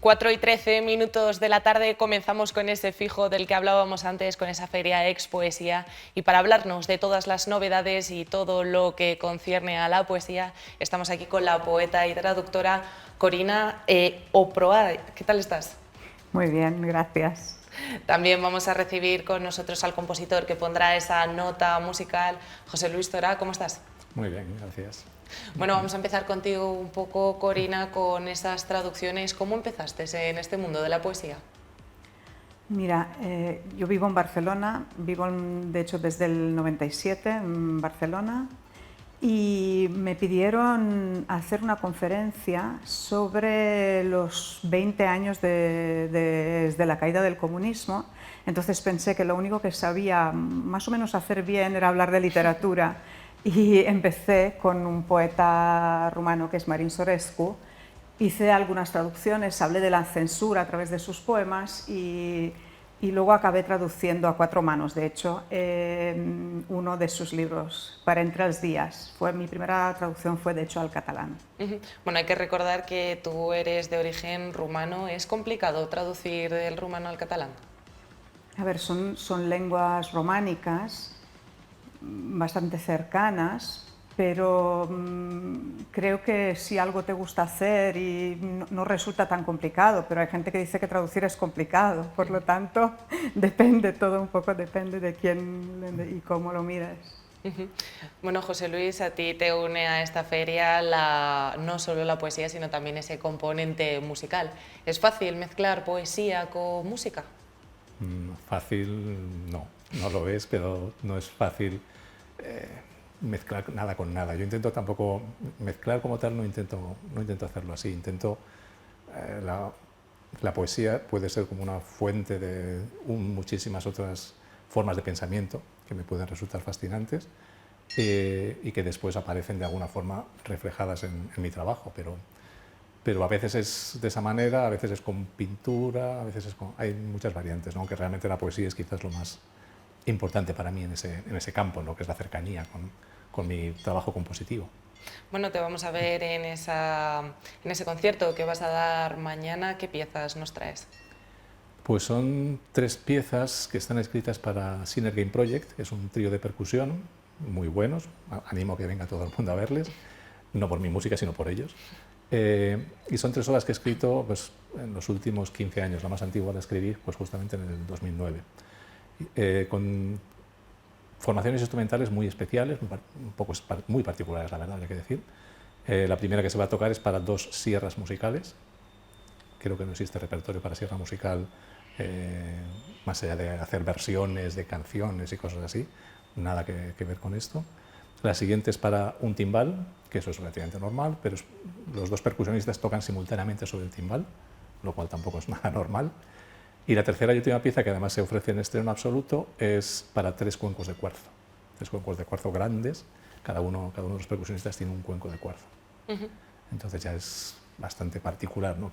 4:13 de la tarde comenzamos con ese fijo del que hablábamos antes, con esa feria Expoesía, y para hablarnos de todas las novedades y todo lo que concierne a la poesía, estamos aquí con la poeta y traductora Corina Oproa. ¿Qué tal estás? Muy bien, gracias. También vamos a recibir con nosotros al compositor que pondrá esa nota musical, José Luis Torá. ¿Cómo estás? Muy bien, gracias. Bueno, vamos a empezar contigo un poco, Corina, con esas traducciones. ¿Cómo empezaste en este mundo de la poesía? Mira, yo vivo en Barcelona, vivo de hecho desde el 97 en Barcelona, y me pidieron hacer una conferencia sobre los 20 años desde la caída del comunismo. Entonces pensé que lo único que sabía más o menos hacer bien era hablar de literatura, y empecé con un poeta rumano que es Marin Sorescu. Hice algunas traducciones, hablé de la censura a través de sus poemas y luego acabé traduciendo a 4 manos, de hecho, uno de sus libros, Para entre els días. Mi primera traducción fue de hecho al catalán. Bueno, hay que recordar que tú eres de origen rumano. ¿Es complicado traducir del rumano al catalán? A ver, son lenguas románicas bastante cercanas, pero creo que si algo te gusta hacer y no resulta tan complicado, pero hay gente que dice que traducir es complicado, por lo tanto depende, todo un poco depende de quién y cómo lo mires. Bueno, José Luis, a ti te une a esta feria no solo la poesía, sino también ese componente musical. ¿Es fácil mezclar poesía con música? Fácil no lo es, pero no es fácil mezclar nada con nada. Yo intento tampoco mezclar como tal, no intento hacerlo así. La poesía puede ser como una fuente de muchísimas otras formas de pensamiento que me pueden resultar fascinantes y que después aparecen de alguna forma reflejadas en mi trabajo, pero a veces es de esa manera, a veces es con pintura, a veces hay muchas variantes, ¿no? Aunque realmente la poesía es quizás lo más importante para mí en ese campo, ¿no? Que es la cercanía con mi trabajo compositivo. Bueno, te vamos a ver en ese concierto que vas a dar mañana. ¿Qué piezas nos traes? Pues son 3 piezas que están escritas para Sinner Game Project, que es un trío de percusión muy buenos. Animo a que venga todo el mundo a verles, no por mi música, sino por ellos. Y son 3 obras que he escrito pues, en los últimos 15 años. La más antigua la escribí pues, justamente en el 2009. Con formaciones instrumentales muy especiales, muy particulares, la verdad, hay que decir. La primera que se va a tocar es para 2 sierras musicales. Creo que no existe repertorio para sierra musical, más allá de hacer versiones de canciones y cosas así, nada que ver con esto. La siguiente es para un timbal, que eso es relativamente normal, pero los 2 percusionistas tocan simultáneamente sobre el timbal, lo cual tampoco es nada normal. Y la tercera y última pieza, que además se ofrece en estreno absoluto, es para 3 cuencos de cuarzo. 3 cuencos de cuarzo grandes, cada uno de los percusionistas tiene un cuenco de cuarzo. Entonces ya es bastante particular, ¿no?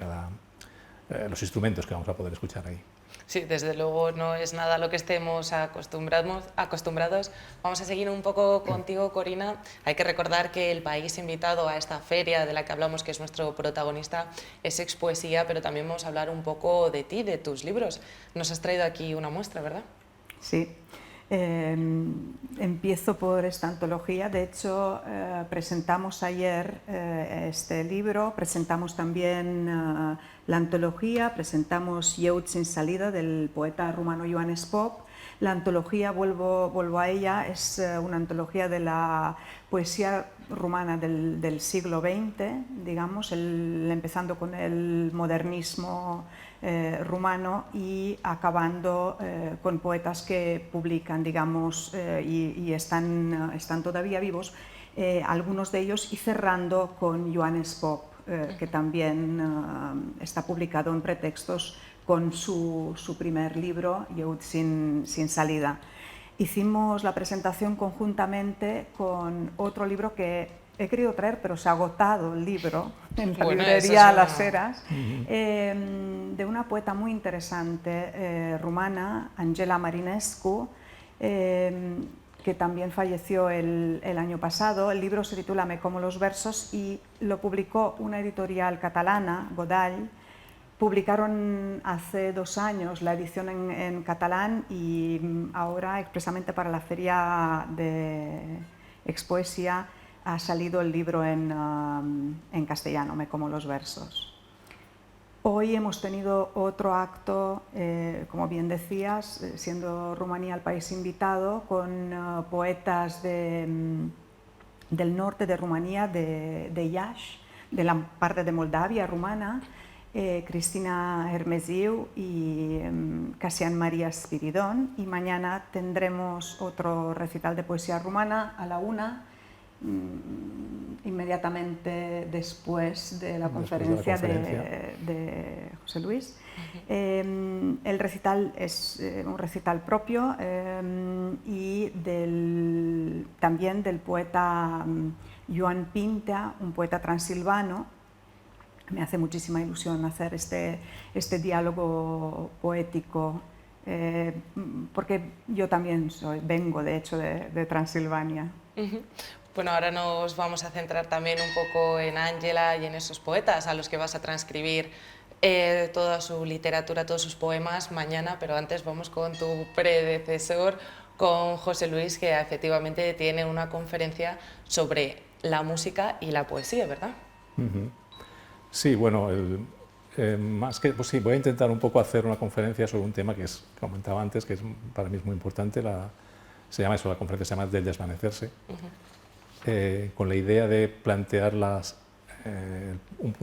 Los instrumentos que vamos a poder escuchar ahí. Sí, desde luego no es nada a lo que estemos acostumbrados. Vamos a seguir un poco contigo, Corina. Hay que recordar que el país invitado a esta feria de la que hablamos, que es nuestro protagonista, es Expoesía, pero también vamos a hablar un poco de ti, de tus libros. Nos has traído aquí una muestra, ¿verdad? Sí. Empiezo por esta antología. De hecho, presentamos ayer este libro, presentamos también la antología, presentamos Yeud sin salida del poeta rumano Ioanes Pop. La antología, vuelvo a ella, es una antología de la poesía rumana del siglo XX, digamos, empezando con el modernismo rumano y acabando con poetas que publican, digamos, y están todavía vivos, algunos de ellos, y cerrando con Ioanes Pop, que también está publicado en Pretextos con su primer libro, Yeud sin salida. Hicimos la presentación conjuntamente con otro libro que he querido traer, pero se ha agotado el libro en la librería Las Heras, de una poeta muy interesante rumana, Angela Marinescu, que también falleció el año pasado. El libro se titula Me como los versos y lo publicó una editorial catalana, Godall, Publicaron hace 2 años la edición en catalán y ahora expresamente para la Feria de Expoesia ha salido el libro en castellano, Me como los versos. Hoy hemos tenido otro acto, como bien decías, siendo Rumanía el país invitado, con poetas del norte de Rumanía, de Iași, de la parte de Moldavia rumana, Cristina Hermesiu y Casian María Spiridón, y mañana tendremos otro recital de poesía rumana a la 1, inmediatamente después de la conferencia de José Luis. El recital es un recital propio y también del poeta Joan Pinta, un poeta transilvano. Me hace muchísima ilusión hacer este diálogo poético, porque yo también vengo de hecho de Transilvania. Bueno, ahora nos vamos a centrar también un poco en Ángela y en esos poetas a los que vas a transcribir toda su literatura, todos sus poemas mañana, pero antes vamos con tu predecesor, con José Luis, que efectivamente tiene una conferencia sobre la música y la poesía, ¿verdad? Sí, bueno, más que, pues sí, voy a intentar un poco hacer una conferencia sobre un tema que comentaba antes, que para mí es muy importante. La conferencia se llama Del desvanecerse, con la idea de plantearlas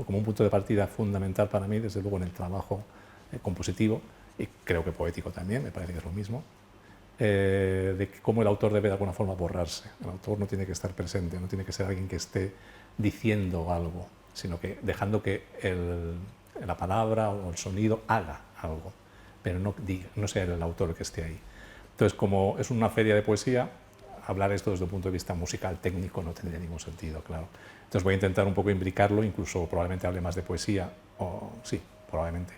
como un punto de partida fundamental para mí, desde luego en el trabajo compositivo, y creo que poético también, me parece que es lo mismo, de cómo el autor debe de alguna forma borrarse. El autor no tiene que estar presente, no tiene que ser alguien que esté diciendo algo, sino que dejando que la palabra o el sonido haga algo, pero no sea el autor el que esté ahí. Entonces, como es una feria de poesía, hablar esto desde un punto de vista musical, técnico, no tendría ningún sentido, claro. Entonces voy a intentar un poco imbricarlo, incluso probablemente hable más de poesía, o sí, probablemente,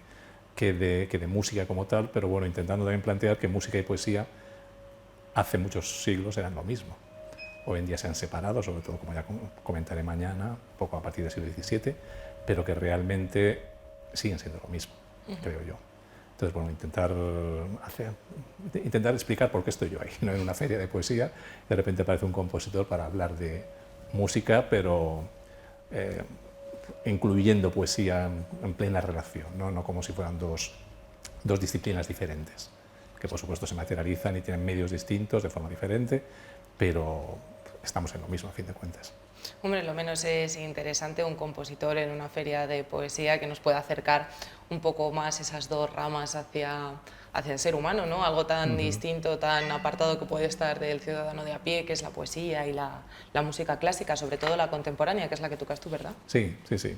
que de música como tal, pero bueno, intentando también plantear que música y poesía hace muchos siglos eran lo mismo. Hoy en día se han separado, sobre todo, como ya comentaré mañana, un poco a partir del siglo XVII, pero que realmente siguen siendo lo mismo, creo yo. Entonces, bueno, intentar explicar por qué estoy yo ahí, no en una feria de poesía, de repente aparece un compositor para hablar de música, pero incluyendo poesía en plena relación, no como si fueran dos disciplinas diferentes, que por supuesto se materializan y tienen medios distintos de forma diferente, pero estamos en lo mismo a fin de cuentas. Hombre, lo menos es interesante un compositor en una feria de poesía que nos pueda acercar un poco más esas dos ramas hacia el ser humano, ¿no? Algo tan distinto, tan apartado que puede estar del ciudadano de a pie, que es la poesía y la música clásica, sobre todo la contemporánea, que es la que tocas tú, ¿verdad? Sí, sí, sí.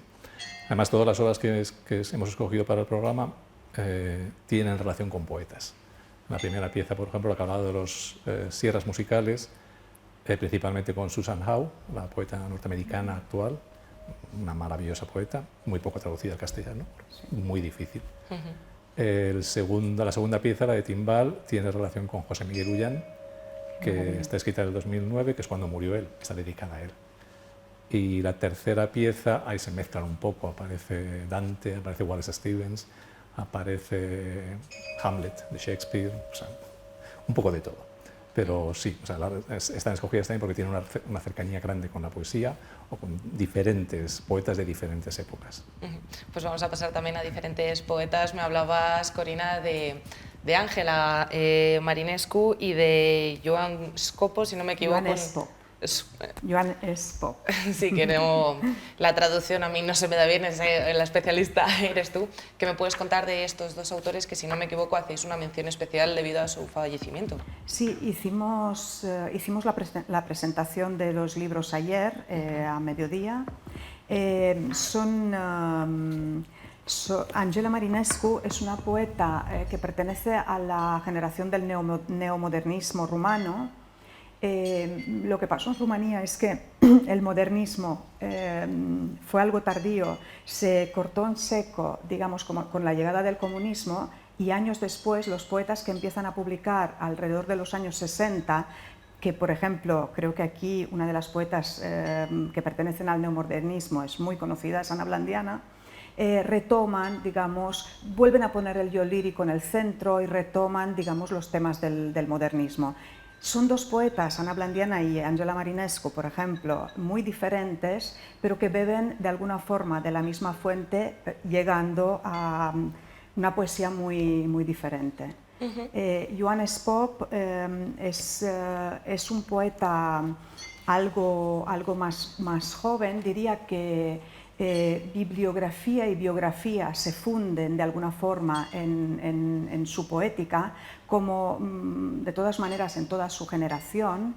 Además, todas las obras que hemos escogido para el programa tienen relación con poetas. La primera pieza, por ejemplo, la que hablaba de los sierras musicales, principalmente con Susan Howe, la poeta norteamericana actual, una maravillosa poeta, muy poco traducida al castellano, muy difícil. La segunda pieza, la de Timbal, tiene relación con José Miguel Ullán, que está escrita en el 2009, que es cuando murió él, está dedicada a él. Y la tercera pieza, ahí se mezclan un poco, aparece Dante, aparece Wallace Stevens, aparece Hamlet de Shakespeare, o sea, un poco de todo. Pero sí, o sea, están escogidas también porque tienen una cercanía grande con la poesía o con diferentes poetas de diferentes épocas. Pues vamos a pasar también a diferentes poetas. Me hablabas, Corina, de Ángela Marinescu y de Joan Scopo, si no me equivoco. Joan Espo. Sí, que no, la traducción a mí no se me da bien, la especialista eres tú. ¿Qué me puedes contar de estos dos autores que, si no me equivoco, hacéis una mención especial debido a su fallecimiento? Sí, hicimos la presentación de los libros ayer a mediodía. Ángela Marinescu es una poeta que pertenece a la generación del neomodernismo rumano. Lo que pasó en Rumanía es que el modernismo fue algo tardío, se cortó en seco, digamos, con la llegada del comunismo, y años después los poetas que empiezan a publicar alrededor de los años 60, que por ejemplo, creo que aquí una de las poetas que pertenecen al neomodernismo es muy conocida, es Ana Blandiana, retoman, digamos, vuelven a poner el yo lírico en el centro y retoman, digamos, los temas del modernismo. Son dos poetas, Ana Blandiana y Angela Marinescu, por ejemplo, muy diferentes, pero que beben de alguna forma de la misma fuente, llegando a una poesía muy diferente. Johannes Pop es un poeta algo más joven, diría que bibliografía y biografía se funden de alguna forma en su poética, como de todas maneras en toda su generación,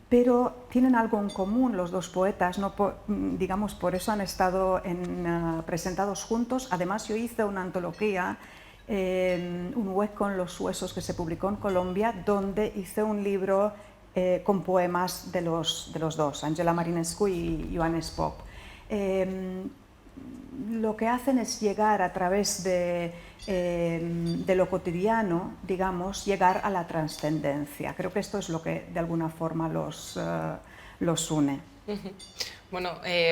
pero tienen algo en común los dos poetas, no digamos, por eso han estado presentados juntos. Además, yo hice una antología, Un hueco en los huesos, que se publicó en Colombia, donde hice un libro con poemas de los dos, Angela Marinescu y Johannes Pop. Lo que hacen es llegar a través de lo cotidiano, digamos, llegar a la trascendencia. Creo que esto es lo que de alguna forma los une. Bueno,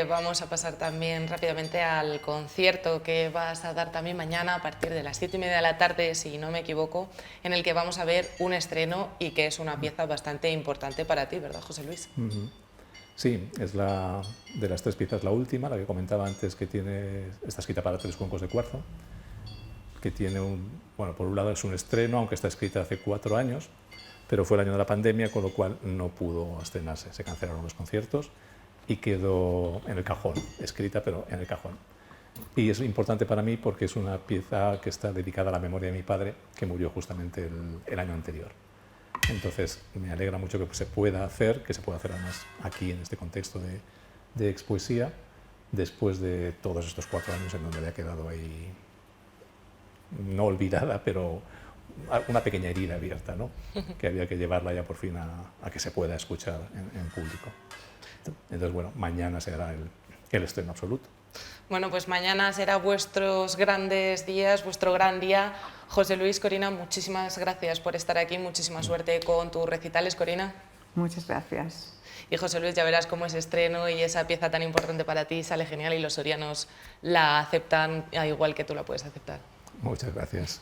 vamos a pasar también rápidamente al concierto que vas a dar también mañana a partir de las 7:30 de la tarde, si no me equivoco, en el que vamos a ver un estreno y que es una pieza bastante importante para ti, ¿verdad, José Luis? Sí, es de las tres piezas la última, la que comentaba antes, que está escrita para 3 cuencos de cuarzo, que tiene bueno, por un lado es un estreno, aunque está escrita hace 4 años, pero fue el año de la pandemia, con lo cual no pudo estrenarse, se cancelaron los conciertos y quedó en el cajón, escrita pero en el cajón. Y es importante para mí porque es una pieza que está dedicada a la memoria de mi padre, que murió justamente el año anterior. Entonces me alegra mucho que se pueda hacer, además aquí en este contexto de expoesía, después de todos estos 4 años en donde había quedado ahí, no olvidada, pero una pequeña herida abierta, ¿no? Que había que llevarla ya por fin a que se pueda escuchar en público. Entonces, bueno, mañana será el estreno absoluto. Bueno, pues mañana será vuestros grandes días, vuestro gran día. José Luis, Corina, muchísimas gracias por estar aquí, muchísima suerte con tus recitales, Corina. Muchas gracias. Y José Luis, ya verás cómo ese estreno y esa pieza tan importante para ti sale genial y los sorianos la aceptan igual que tú la puedes aceptar. Muchas gracias.